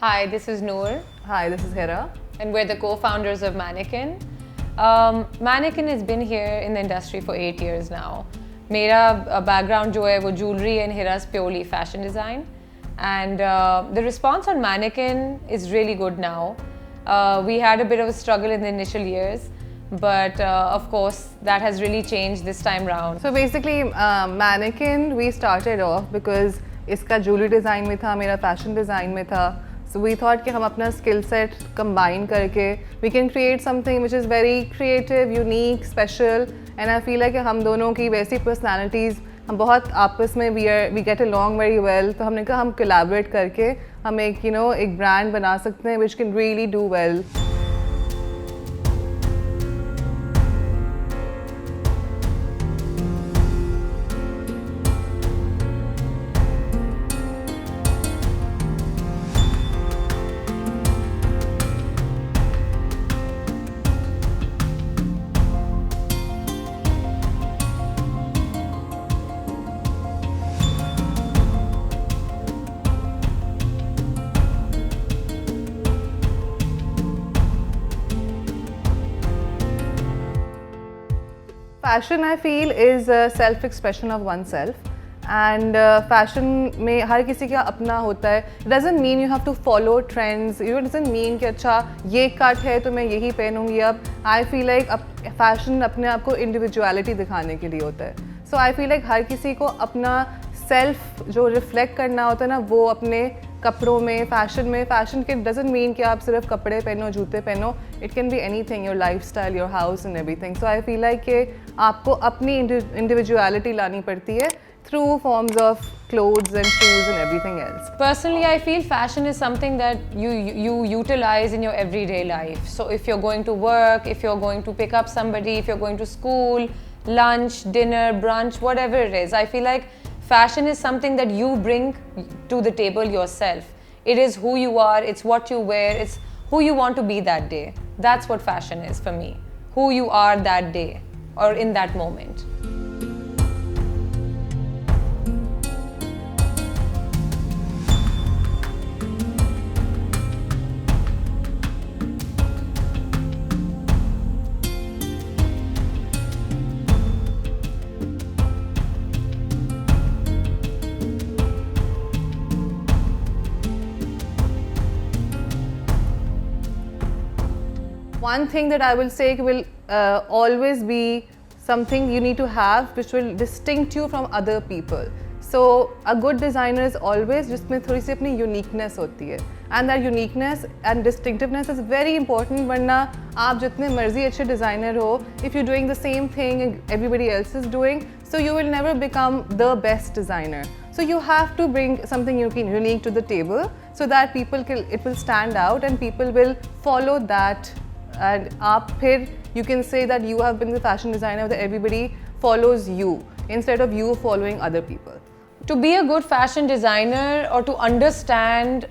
Hi, this is Noor. Hi, this is Hirah. And we're the co-founders of Mannequin. Mannequin has been here in the industry for 8 years now. मेरा background जो है वो jewelry and Hirah's purely fashion design. And the response on Mannequin is really good now. We had a bit of a struggle in the initial years, but of course that has really changed this time round. So basically, Mannequin we started off because इसका jewelry design में था, मेरा fashion design में था. So we thought कि हम अपना skill set combine करके we can create something which is very creative, unique, special, and I feel like हम दोनों की वैसी personalities हम बहुत आपस में we get along very well. तो हमने कहा हम collaborate करके हम एक एक brand बना सकते हैं which can really do well. Fashion I feel is a self-expression of oneself, and fashion में हर किसी का अपना होता है. It doesn't mean you have to follow trends. It doesn't mean कि अच्छा ये cut है तो मैं यही पहनूंगी अब. I feel like fashion अपने आप को individuality दिखाने के लिए होता है. So I feel like हर किसी को अपना self जो reflect करना होता है ना वो अपने कपड़ों में fashion के doesn't mean कि आप सिर्फ कपड़े पहनो जूते पहनो. It can be anything, your lifestyle, your house and everything. So I feel like कि आपको अपनी individuality लानी पड़ती है through forms of clothes and shoes and everything else. Personally, I feel fashion is something that you utilize in your everyday life. So if you're going to work, if you're going to pick up somebody, if you're going to school, lunch, dinner, brunch, whatever it is, I feel like fashion is something that you bring to the table yourself. It is who you are, it's what you wear, it's who you want to be that day. That's what fashion is for me. Who you are that day or in that moment. One thing that I will say will always be something you need to have which will distinct you from other people. So a good designer is always जिसमें थोड़ी सी अपनी uniqueness होती है, and that uniqueness and distinctiveness is very important. वरना आप जितने मर्जी अच्छे designer हो, if you're doing the same thing everybody else is doing, so you will never become the best designer. So you have to bring something unique to the table so that it will stand out and people will follow that. And you can say that you have been the fashion designer that everybody follows you instead of you following other people. To be a good fashion designer or to understand,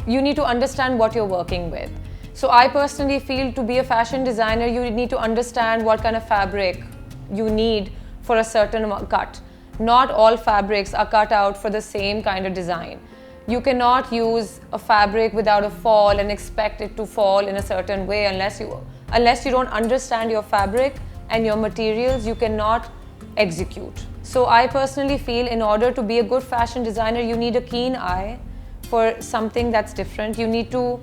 you need to understand what you're working with. So I personally feel to be a fashion designer, you need to understand what kind of fabric you need for a certain cut. Not all fabrics are cut out for the same kind of design. You cannot use a fabric without a fall and expect it to fall in a certain way unless you don't understand your fabric and your materials, you cannot execute. So I personally feel in order to be a good fashion designer, you need a keen eye for something that's different. You need to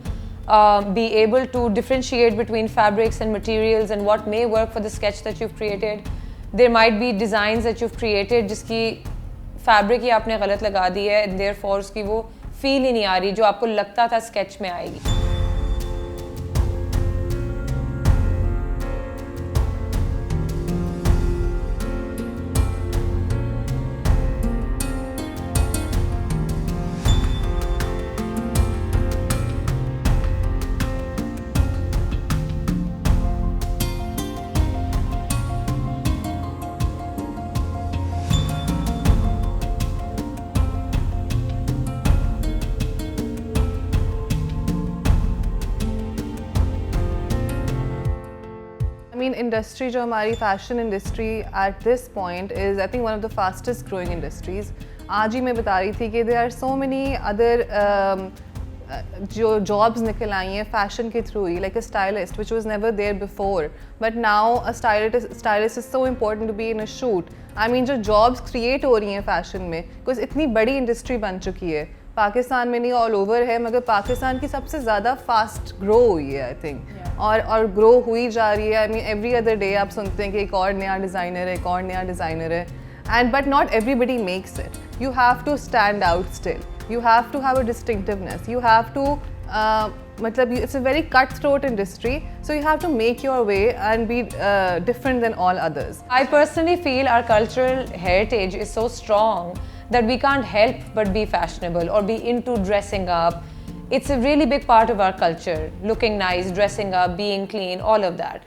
be able to differentiate between fabrics and materials and what may work for the sketch that you've created. There might be designs that you've created जिसकी fabric ही आपने गलत लगा दी है and therefore उसकी वो feel ही नहीं आ रही जो आपको लगता था स्केच में आएगी. I mean, industry जो हमारी fashion industry at this point is I think one of the fastest growing industries. आज ही मैं बता रही थी कि there are so many other जो jobs निकल आई हैं fashion के through he, like a stylist, which was never there before. But now a stylist is so important to be in a shoot. I mean, जो jobs create हो रही हैं fashion में, because इतनी बड़ी industry बन चुकी है. पाकिस्तान में नहीं all over है, मगर पाकिस्तान की सबसे ज़्यादा fast grow हुई है, I think. और grow हुई जा रही है. I mean, every other day आप सुनते हैं कि एक और नया designer है, एक और नया designer है. But not everybody makes it. You have to stand out still. You have to have a distinctiveness. You have to, it's a very cutthroat industry, so you have to make your way and be different than all others. I personally feel our cultural heritage is so strong that we can't help but be fashionable or be into dressing up. It's a really big part of our culture, looking nice, dressing up, being clean, all of that.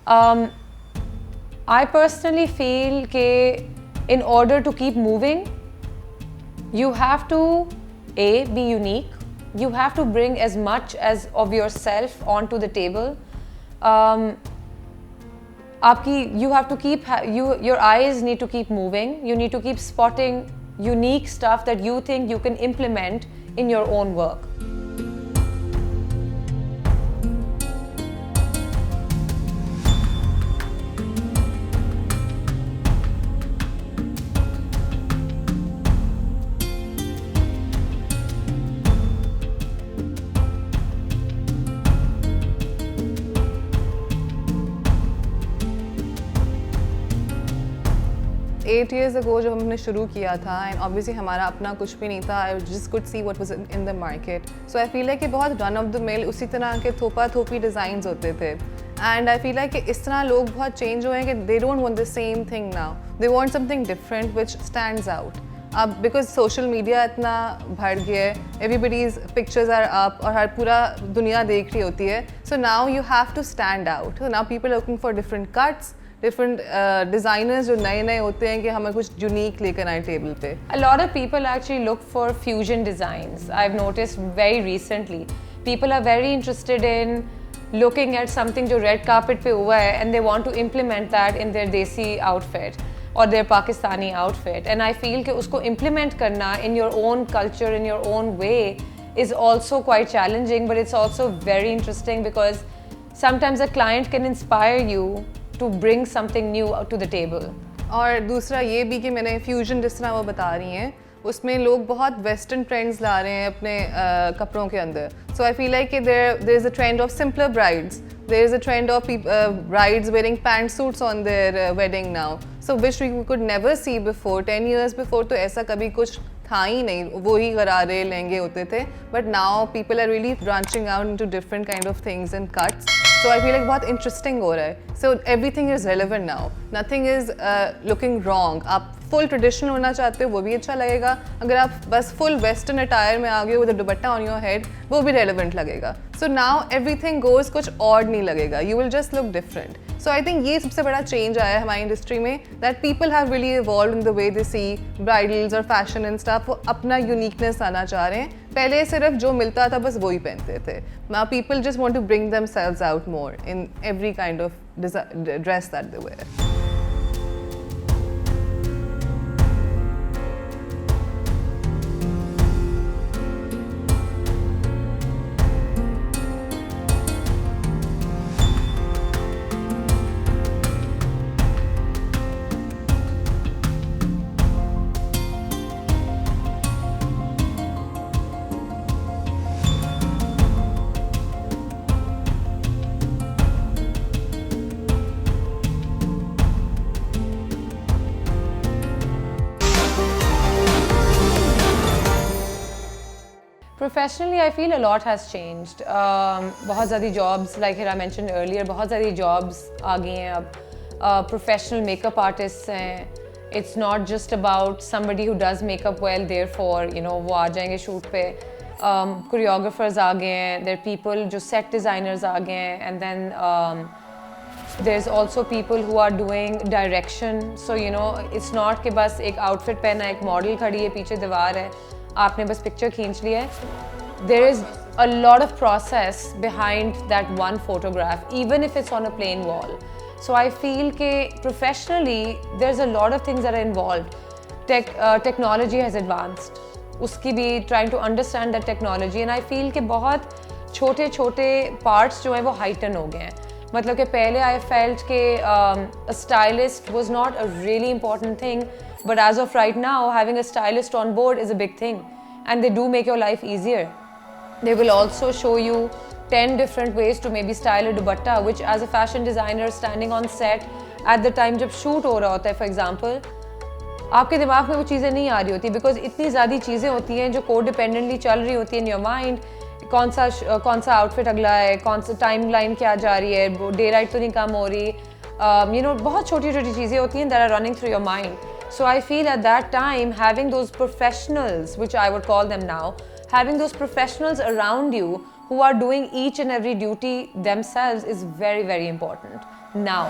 I personally feel that in order to keep moving, you have to be unique. You have to bring as much as of yourself onto the table. You have to keep your eyes need to keep moving. You need to keep spotting unique stuff that you think you can implement in your own work. Eight years ago जब हमने शुरू किया था, and obviously हमारा अपना कुछ भी नहीं था, I just could see what was in the market. So I feel like कि बहुत run of the mill उसी तरह के थोपा थोपी designs होते थे. And I feel like कि इस तरह लोग बहुत change हुए हैं कि they don't want the same thing now. They want something different which stands out. अब because social media इतना बढ़ गया है, everybody's pictures are up और हर पूरा दुनिया देख रही होती है. So now you have to stand out. So now people are looking for different cuts. Different designers जो नए होते हैं कि हमें कुछ unique लेकर आए टेबल पे. A lot of people actually look for fusion designs. I've noticed very recently. People are very interested in looking at something जो red carpet पे हुआ है and they want to implement that in their desi outfit or their Pakistani outfit. And I feel कि उसको implement करना in your own culture, in your own way is also quite challenging, but it's also very interesting because sometimes a client can inspire you to bring something new to the table. और दूसरा ये भी कि मैंने fusion जिस तरह वो बता रही हैं उसमें लोग बहुत वेस्टर्न ट्रेंड्स ला रहे हैं अपने कपड़ों के अंदर. So I feel like there is a trend of simpler brides. There is a trend of brides wearing pantsuits on their wedding now. So which we could never see before. 10 years before तो ऐसा कभी कुछ था ही नहीं, वो ही गरारे लहंगे होते थे. But now people are really branching out into different kind of things and cuts. So I feel like बहुत interesting हो रहा है. So everything is relevant now. Nothing is looking wrong. आप full traditional होना चाहते हो वो भी अच्छा लगेगा. अगर आप बस full western attire में आ गए with a dupatta on your head वो भी relevant लगेगा. So now everything goes कुछ odd नहीं लगेगा. You will just look different. So I think ये सबसे बड़ा change आया है हमारी इंडस्ट्री में that people have really evolved in the way they see bridals और fashion and stuff. वो अपना uniqueness आना चाह रहे हैं. पहले सिर्फ जो मिलता था बस वो ही पहनते थे. Now people just want to bring themselves out more in every kind of dress that they wear. Professionally, I feel a lot has changed. बहुत ज़्यादा jobs, like Hirah mentioned earlier, बहुत ज़्यादा jobs आ गई हैं अब. Professional makeup artists हैं. It's not just about somebody who does makeup well, therefore, वो आ जाएंगे shoot पे. Choreographers आ गए हैं. There are people जो set designers आ गए हैं. And then there's also people who are doing direction. So, it's not कि बस एक outfit पहना, एक model खड़ी है, पीछे दीवार है. आपने बस पिक्चर खींच लिया है. There is a lot of process behind that one photograph, even if it's on a plain wall. So I feel that professionally, there's a lot of things that are involved. Technology has advanced. उसकी भी trying to understand that technology, and I feel कि बहुत छोटे छोटे parts जो हैं वो heighten हो गए हैं. मतलब कि पहले I felt कि a stylist was not a really important thing, but as of right now having a stylist on board is a big thing, and they do make your life easier. They will also show you 10 different ways to maybe style a dupatta, which as a fashion designer standing on set at the time जब shoot हो रहा होता है for example, आपके दिमाग में वो चीज़ें नहीं आ रही होती because इतनी ज़्यादा चीज़ें होती हैं जो co-dependently चल रही होती हैं in your mind. कौन सा आउटफिट अगला है, कौन सा टाइम लाइन क्या जा रही है, डे लाइट तो नहीं कम हो रही, यू नो बहुत छोटी छोटी चीज़ें होती हैं that are running through your mind. So I feel at that time having those professionals, which I would call them now, having those professionals around you who are doing each and every duty themselves is very, very important now.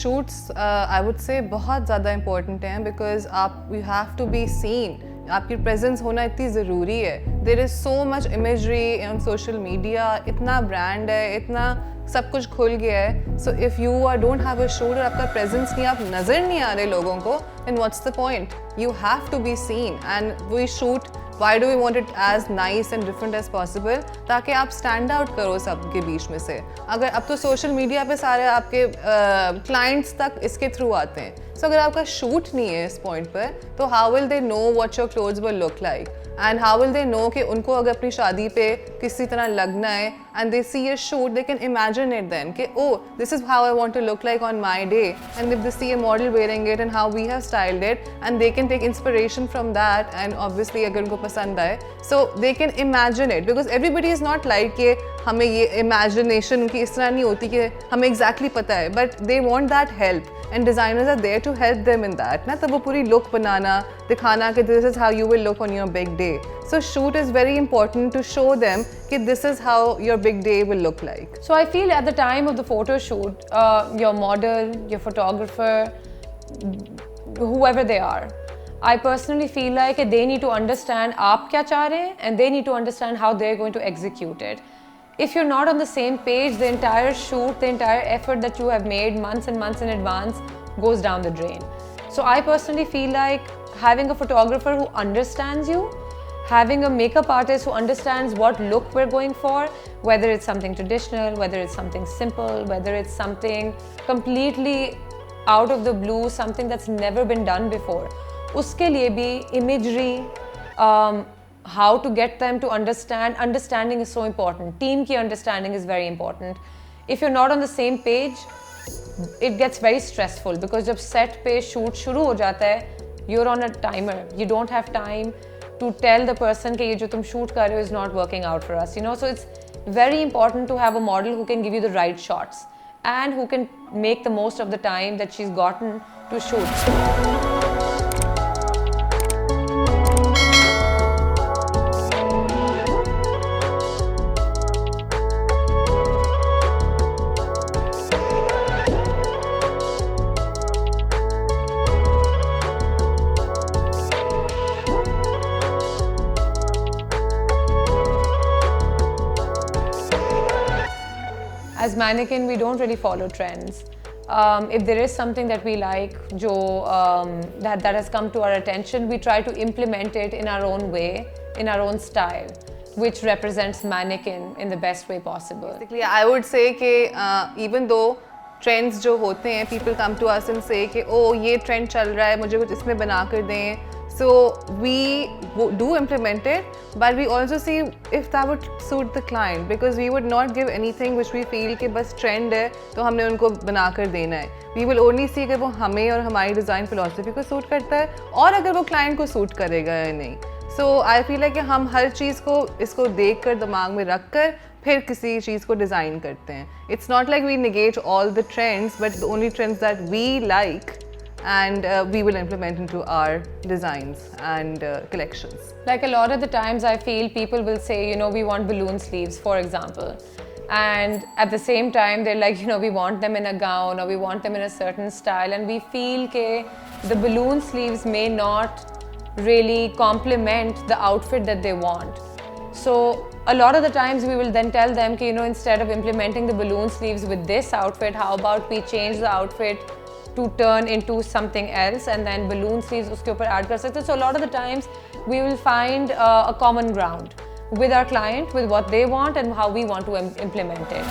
Shoots I would say बहुत ज़्यादा important हैं because you have to be seen. आपकी presence होना इतनी ज़रूरी है. There is so much imagery on social media. इतना brand है, इतना सब कुछ खुल गया है. So if you don't have a shoot और आपका presence नहीं, आप नज़र नहीं आ रहे लोगों को, then what's the point? You have to be seen, and we shoot. Why do we want it as nice and different as possible? ताकि आप stand out करो सबके बीच में से. अगर अब तो social media पे सारे आपके clients तक इसके through आते हैं. So अगर आपका shoot नहीं है इस point पर, तो how will they know what your clothes will look like? And how will they know कि उनको अगर अपनी शादी पे किसी तरह लगना है and they see a shoot, they can imagine it then कि oh, this is how I want to look like on my day. And if they see a model wearing it and how we have styled it, and they can take inspiration from that, and obviously अगर उनको पसंद आए, so they can imagine it, because everybody is not like कि हमें ये imagination उनकी इस तरह नहीं होती कि हमें exactly पता है, but they want that help. And designers are there to help them in that. ना तब वो पूरी look बनाना, दिखाना कि this is how you will look on your big day. So shoot is very important to show them कि this is how your big day will look like. So I feel at the time of the photo shoot, your model, your photographer, whoever they are, I personally feel like they need to understand आप क्या चाह रहे हैं, and they need to understand how they're going to execute it. If you're not on the same page, the entire shoot, the entire effort that you have made months and months in advance goes down the drain. So I personally feel like having a photographer who understands you, having a makeup artist who understands what look we're going for, whether it's something traditional, whether it's something simple, whether it's something completely out of the blue, something that's never been done before. Uske liye bhi imagery, how to get them to understand. Understanding is so important. Team ki understanding is very important. If you're not on the same page, it gets very stressful because जब set पे shoot शुरू हो जाता है, you're on a timer. You don't have time to tell the person कि ये जो तुम shoot कर रहे हो is not working out for us. You know, so it's very important to have a model who can give you the right shots and who can make the most of the time that she's gotten to shoot. As Mannequin, we don't really follow trends. If there is something that we like, that has come to our attention, we try to implement it in our own way, in our own style, which represents Mannequin in the best way possible. Basically, I would say कि even though trends जो होते हैं, people come to us and say कि oh ये trend चल रहा है, मुझे कुछ इसमें बना कर दें. So we do implement it, but we also see if that would suit the client, because we would not give anything which we feel कि बस trend है तो हमने उनको बना कर देना है. We will only see कि वो हमें और हमारी design philosophy को suit करता है और अगर वो client को suit करेगा या नहीं. So I feel like कि हम हर चीज़ को इसको देख कर दिमाग में रख कर फिर किसी चीज़ को डिज़ाइन करते हैं. It's not like we negate all the trends, but the only trends that we like and we will implement into our designs and collections. Like a lot of the times I feel people will say, you know, we want balloon sleeves, for example. and at the same time they're like, we want them in a gown or we want them in a certain style, and we feel that the balloon sleeves may not really complement the outfit that they want. So a lot of the times we will then tell them, instead of implementing the balloon sleeves with this outfit, how about we change the outfit to turn into something else, and then balloon sleeves uske upar add kar sakte. So a lot of the times we will find a common ground with our client, with what they want and how we want to implement it.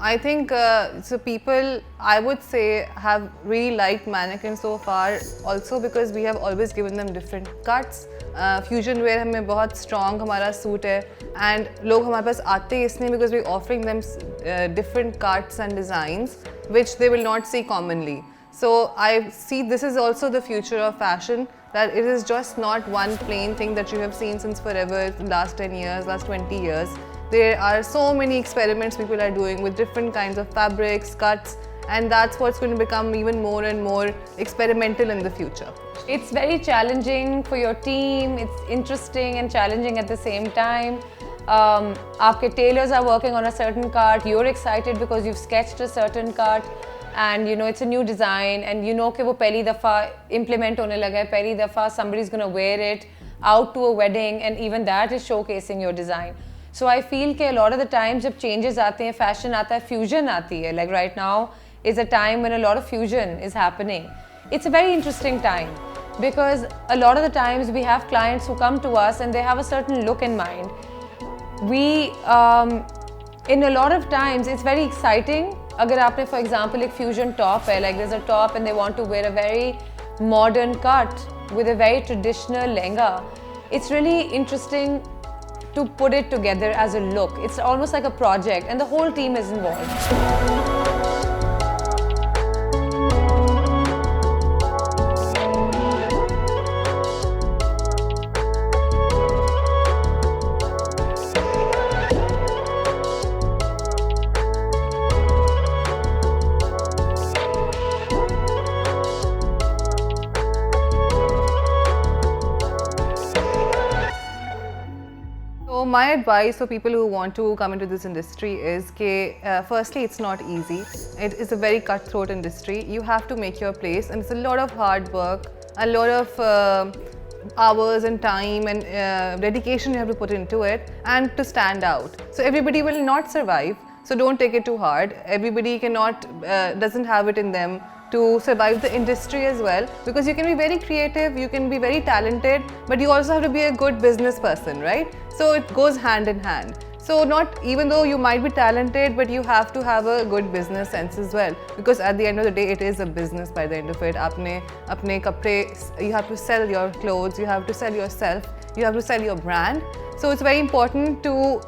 I think so people, I would say, have really liked Mannequin so far, also because we have always given them different cuts. Fusion wear हमें बहुत strong हमारा suit है, and लोग हमारे पास आते हैं इसलिए because we're offering them different cuts and designs which they will not see commonly. So I see this is also the future of fashion, that it is just not one plain thing that you have seen since forever, last 10 years, last 20 years. There are so many experiments people are doing with different kinds of fabrics, cuts, and that's what's going to become even more and more experimental in the future. It's very challenging for your team, it's interesting and challenging at the same time. Aapke tailors are working on a certain cut, you're excited because you've sketched a certain cut, and it's a new design, and कि वो पहली दफ़ा implement होने लगा है, पहली दफ़ा somebody's going to wear it out to a wedding, and even that is showcasing your design. So I feel that a lot of the times जब changes आते हैं, fashion आता है, fusion आती है. Like right now is a time when a lot of fusion is happening. It's a very interesting time because a lot of the times we have clients who come to us and they have a certain look in mind. We, in a lot of times, it's very exciting. अगर आपने for example एक fusion top है, like there's a top and they want to wear a very modern cut with a very traditional lehenga. It's really interesting to put it together as a look. It's almost like a project and the whole team is involved. So my advice for people who want to come into this industry is that firstly, it's not easy. It is a very cutthroat industry. You have to make your place, and it's a lot of hard work, a lot of hours and time and dedication you have to put into it, and to stand out. So everybody will not survive. So don't take it too hard. Everybody doesn't have it in them to survive the industry as well, because you can be very creative, you can be very talented, but you also have to be a good business person, right? So it goes hand in hand. So even though you might be talented, but you have to have a good business sense as well, because at the end of the day, it is a business by the end of it. Apne kapde, you have to sell your clothes, you have to sell yourself, you have to sell your brand. So it's very important to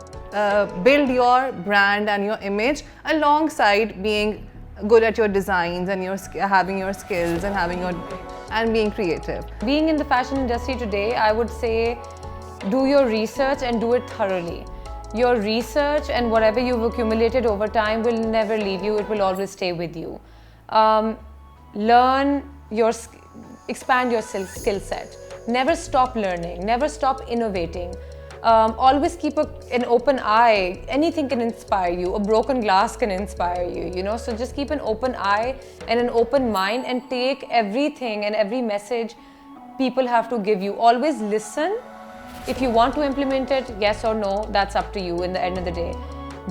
build your brand and your image alongside being good at your designs and having your skills and being creative. Being in the fashion industry today, I would say do your research and do it thoroughly. Your research and whatever you've accumulated over time will never leave you, it will always stay with you. Expand your skill set. Never stop learning, never stop innovating. Always keep an open eye. Anything can inspire you. A broken glass can inspire you, So just keep an open eye and an open mind and take everything and every message people have to give you. Always listen. If you want to implement it, yes or no, that's up to you in the end of the day.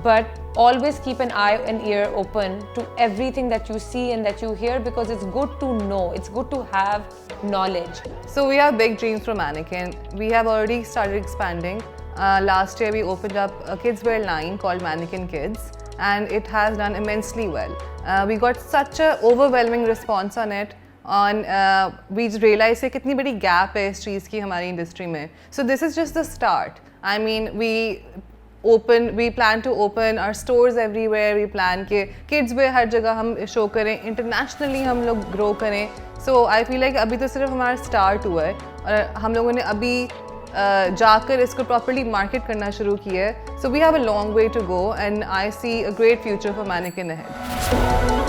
But always keep an eye and ear open to everything that you see and that you hear, because it's good to know, it's good to have knowledge. So we have big dreams for Mannequin. We have already started expanding. Last year we opened up a kids wear line called Mannequin Kids, and it has done immensely well. We got such an overwhelming response on it. We realized that कितनी बड़ी gap है इस चीज़ की हमारी industry में. So this is just the start. I mean, we plan to open our stores everywhere. We plan के kids wear हर जगह हम show करें, internationally हम लोग grow करें. So I feel like अभी तो सिर्फ हमारा start हुआ है और हम लोगों ने अभी जाकर इसको properly market करना शुरू किया है. So we have a long way to go and I see a great future for Mannequin ahead.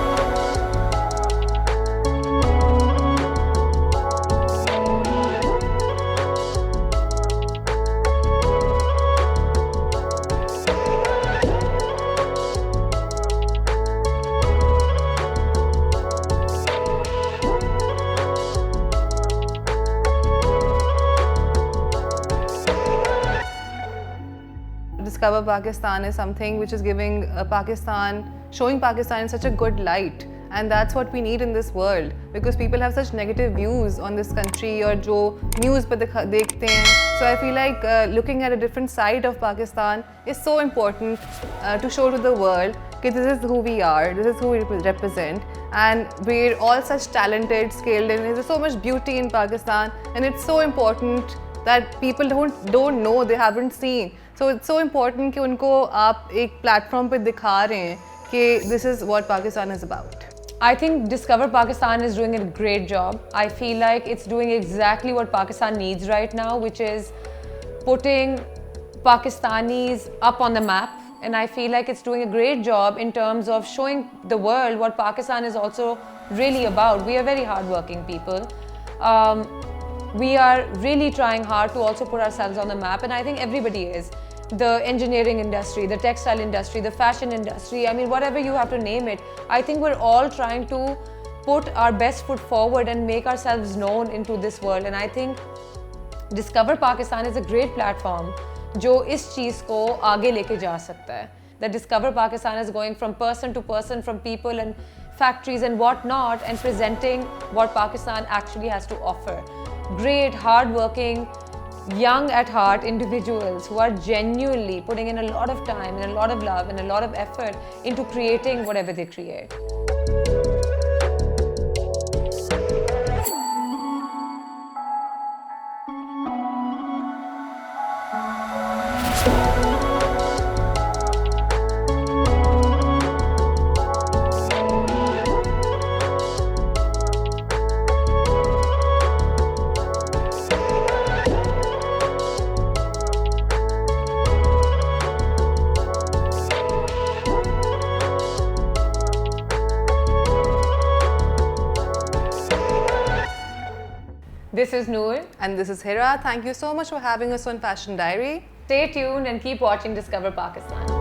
Discover Pakistan is something which is giving showing Pakistan in such a good light, and that's what we need in this world because people have such negative views on this country or जो news पे देखते हैं. So I feel like looking at a different side of Pakistan is so important to show to the world that this is who we are, this is who we represent, and we're all such talented, skilled, and there's so much beauty in Pakistan, and it's so important that people don't know, they haven't seen. So it's so important कि उनको आप एक platform पे दिखा रहे हैं कि this is what Pakistan is about. I think Discover Pakistan is doing a great job. I feel like it's doing exactly what Pakistan needs right now, which is putting Pakistanis up on the map. And I feel like it's doing a great job in terms of showing the world what Pakistan is also really about. We are very hardworking people. We are really trying hard to also put ourselves on the map, and I think everybody is. The engineering industry, the textile industry, the fashion industry, I mean, whatever you have to name it, I think we're all trying to put our best foot forward and make ourselves known into this world. And I think Discover Pakistan is a great platform जो इस चीज़ को आगे लेके जा सकता है. That Discover Pakistan is going from person to person, from people and factories and whatnot, and presenting what Pakistan actually has to offer. Great, hard-working, young at heart individuals who are genuinely putting in a lot of time and a lot of love and a lot of effort into creating whatever they create. This is Noor. And this is Hirah. Thank you so much for having us on Fashion Diary. Stay tuned and keep watching Discover Pakistan.